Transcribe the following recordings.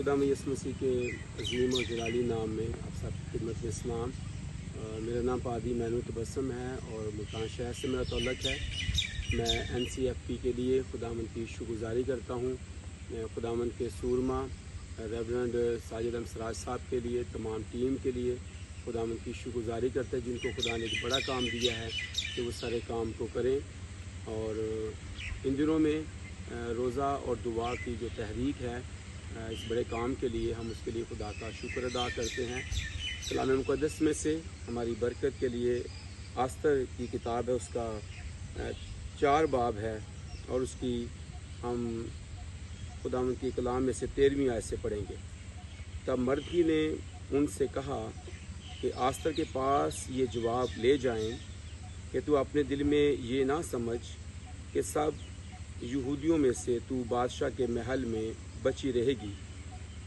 खुदा यसु मसीह के अजीम और जलाली नाम में आप सब खिदमत में इस्लाम। मेरा नाम पादी मैनू तबस्सम है और मुल्तान शहर से मेरा तल्लुक़ है। मैं NCFP के लिए खुदावंद की शुक्रगुज़ारी करता हूँ। मैं खुदावंद के सूरमा रेवरेंड साजिद अहमद सराज साहब के लिए, तमाम टीम के लिए खुदावंद की शुक्रगुज़ारी करते हैं, जिनको खुदा ने एक बड़ा काम दिया है कि वो सारे काम को करें। और इन दिनों में रोज़ा और दुआ की जो तहरीक है इस बड़े काम के लिए, हम उसके लिए खुदा का शुक्र अदा करते हैं। कलाम मुक़द्दस में से हमारी बरकत के लिए आस्तर की किताब है, उसका 4 बाब है और उसकी हम खुदावंद की कलाम में से 13वीं आयत से पढ़ेंगे। तब मर्दी ने उनसे कहा कि आस्तर के पास ये जवाब ले जाएं कि तू अपने दिल में ये ना समझ कि सब यहूदियों में से तू बादशाह के महल में बची रहेगी,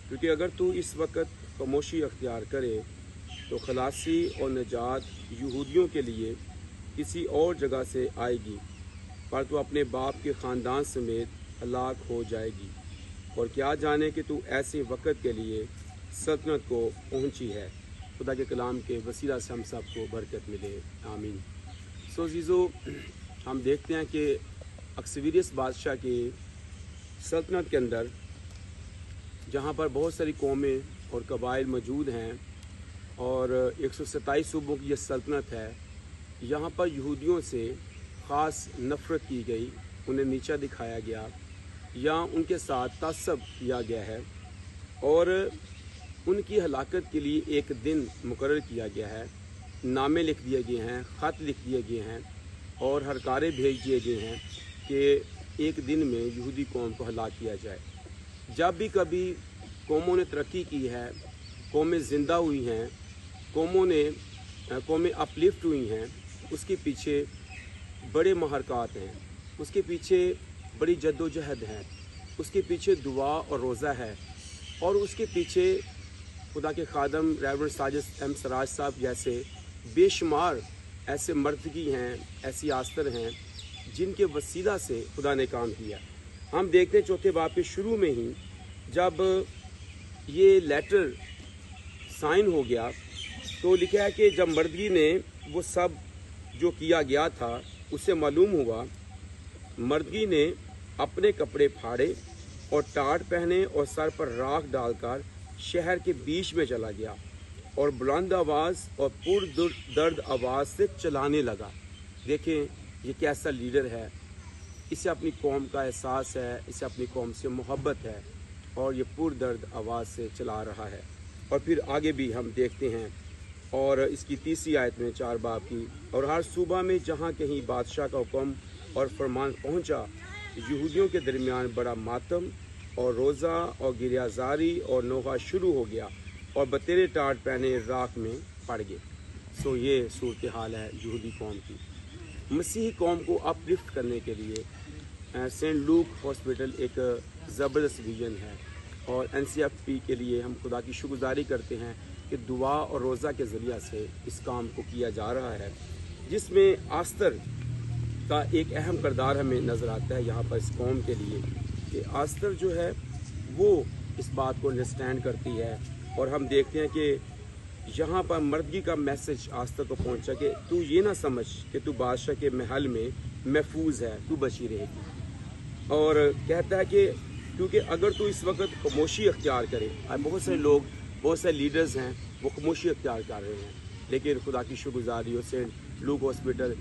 क्योंकि अगर तू इस वक्त खामोशी अख्तियार करे तो खलासी और नजात यहूदियों के लिए किसी और जगह से आएगी, पर तू अपने बाप के ख़ानदान समेत हलाक हो जाएगी। और क्या जाने कि तू ऐसे वक्त के लिए सल्तनत को पहुंची है। खुदा के कलाम के वसीला से हम सबको बरकत मिले, आमीन। सो अज़ीज़ो, हम देखते हैं कि अक्सवीरियस बादशाह की सल्तनत के अंदर जहाँ पर बहुत सारी कौमें और कबाइल मौजूद हैं और 127 सूबों की ये सल्तनत है, यहाँ पर यहूदियों से ख़ास नफ़रत की गई, उन्हें नीचा दिखाया गया या उनके साथ तासब किया गया है और उनकी हलाकत के लिए एक दिन मुकर्रर किया गया है। नामे लिख दिए गए हैं, ख़त लिख दिए गए हैं और हरकारे भेज दिए गए हैं कि एक दिन में यहूदी कौम को हलाक किया जाए। जब भी कभी कौमों ने तरक्की की है, कौमें ज़िंदा हुई हैं, कौमें अपलिफ्ट हुई हैं, उसके पीछे बड़े महरक़ात हैं, उसके पीछे बड़ी जद्दोजहद है, उसके पीछे दुआ और रोज़ा है और उसके पीछे खुदा के खादम रेवरेंड साजिद अहमद सराज साहब जैसे बेशुमार ऐसे मर्दगी हैं, ऐसी आस्तर हैं जिनके वसीला से खुदा ने काम किया। हम देखते हैं 4 बाब के शुरू में ही जब ये लेटर साइन हो गया तो लिखा है कि जब मर्दगी ने वो सब जो किया गया था उसे मालूम हुआ, मर्दगी ने अपने कपड़े फाड़े और टाट पहने और सर पर राख डालकर शहर के बीच में चला गया और बुलंद आवाज़ और पुरदर्द आवाज़ से चलाने लगा। देखें ये कैसा लीडर है, इसे अपनी कौम का एहसास है, इसे अपनी कौम से मोहब्बत है और ये पुरदर्द आवाज़ से चला रहा है। और फिर आगे भी हम देखते हैं और इसकी 3री आयत में 4 बाब की, और हर सूबा में जहाँ कहीं बादशाह का हुक्म और फरमान पहुँचा, यहूदियों के दरमियान बड़ा मातम और रोज़ा और गिरियाजारी और नोहा शुरू हो गया और बतेरे टाट पहने राख में पड़ गए। सो ये सूरत हाल है यहूदी कौम की। मसीही कौम को अपलिफ्ट करने के लिए सेंट लूक हॉस्पिटल एक ज़बरदस्त विजन है और NCFP के लिए हम खुदा की शुक्रगुज़ारी करते हैं कि दुआ और रोज़ा के ज़रिए से इस काम को किया जा रहा है, जिसमें आस्तर का एक अहम किरदार हमें नज़र आता है यहाँ पर इस कौम के लिए कि आस्तर जो है वो इस बात को अंडरस्टैंड करती है। और हम देखते हैं कि यहाँ पर मर्दगी का मैसेज आस्तर को पहुँचा कि तू ये ना समझ कि तू बादशाह के महल में महफूज है, तू बची रहेगी। और कहता है कि क्योंकि अगर तू इस वक्त खामोशी अख्तियार करे, बहुत सारे लोग, बहुत सारे लीडर्स हैं वो खामोशी अख्तियार कर रहे हैं, लेकिन खुदा की शुक्रगुज़ारी और सेंट लूक हॉस्पिटल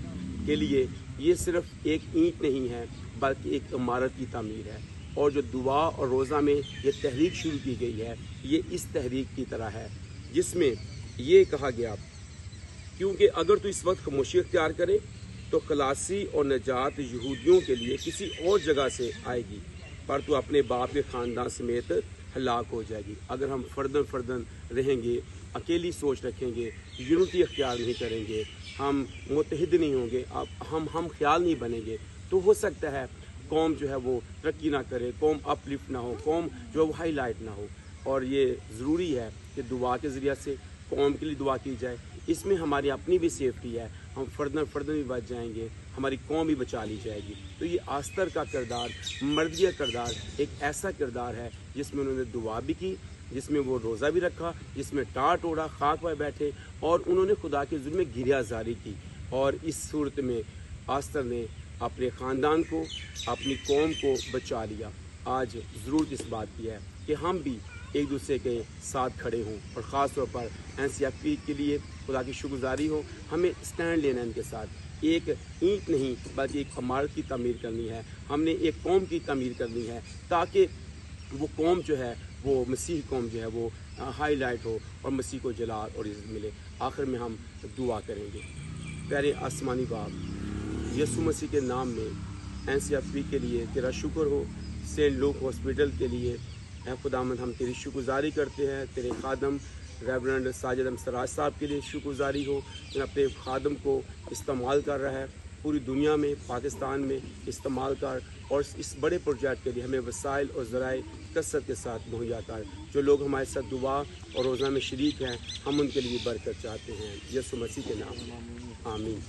के लिए ये सिर्फ एक ईंट नहीं है बल्कि एक इमारत की तामीर है। और जो दुआ और रोज़ा में ये तहरीक शुरू की गई है, ये इस तहरीक की तरह है जिसमें ये कहा गया क्योंकि अगर तू इस वक्त खामोशी अख्तियार करे तो खलासी और नजात यहूदियों के लिए किसी और जगह से आएगी, पर तू अपने बाप के ख़ानदान समेत हलाक हो जाएगी। अगर हम फर्दन रहेंगे, अकेली सोच रखेंगे, यूनिटी अख्तियार नहीं करेंगे, हम मुत्तहिद नहीं होंगे, हम ख्याल नहीं बनेंगे, तो हो सकता है कौम जो है वो तरक्की ना करे, कौम अपलिफ्ट ना हो, कौम जो है वो हाईलाइट ना हो। और ये ज़रूरी है कि दुआ के ज़रिए से कौम के लिए दुआ की जाए। इसमें हमारी अपनी भी सेफ्टी है, ہم فردن بھی بچ جائیں گے، ہماری قوم بھی بچا لی جائے گی۔ تو یہ آستر کا کردار، مردیہ کردار، ایک ایسا کردار ہے جس میں انہوں نے دعا بھی کی، جس میں وہ روزہ بھی رکھا، جس میں ٹاٹ اوڑا، خاک پر بیٹھے، اور انہوں نے خدا کے ظلم میں گریہ زاری کی۔ اور اس صورت میں آستر نے اپنے خاندان کو، اپنی قوم کو بچا لیا۔ آج ضرورت اس بات کی ہے کہ ہم بھی ایک دوسرے کے ساتھ کھڑے ہوں، اور خاص طور پر NCFP کے لیے خدا کی شکرگزاری ہو۔ ہمیں اسٹینڈ لینا ہے ان کے ساتھ، ایک اینٹ نہیں بلکہ ایک عمارت کی تعمیر کرنی ہے، ہم نے ایک قوم کی تعمیر کرنی ہے، تاکہ وہ قوم جو ہے، وہ مسیح قوم جو ہے، وہ ہائی لائٹ ہو اور مسیح کو جلال اور عزت ملے۔ آخر میں ہم دعا کریں گے۔ پیارے آسمانی باپ، یسوع مسیح کے نام میں NCFP کے لیے تیرا شکر ہو، سینٹ لوک ہاسپٹل کے لیے اے خداوند ہم تیری شکرگزاری کرتے ہیں۔ تیرے خادم ریورنڈ ساجد احمد سراج صاحب کے لیے شکرگزاری ہو، جو اپنے خادم کو استعمال کر رہا ہے، پوری دنیا میں، پاکستان میں استعمال کر، اور اس بڑے پروجیکٹ کے لیے ہمیں وسائل اور ذرائع کثرت کے ساتھ مہیا کر۔ جو لوگ ہمارے ساتھ دعا اور روزہ میں شریک ہیں، ہم ان کے لیے برکت چاہتے ہیں، یسوع مسیح کے نام میں آمین۔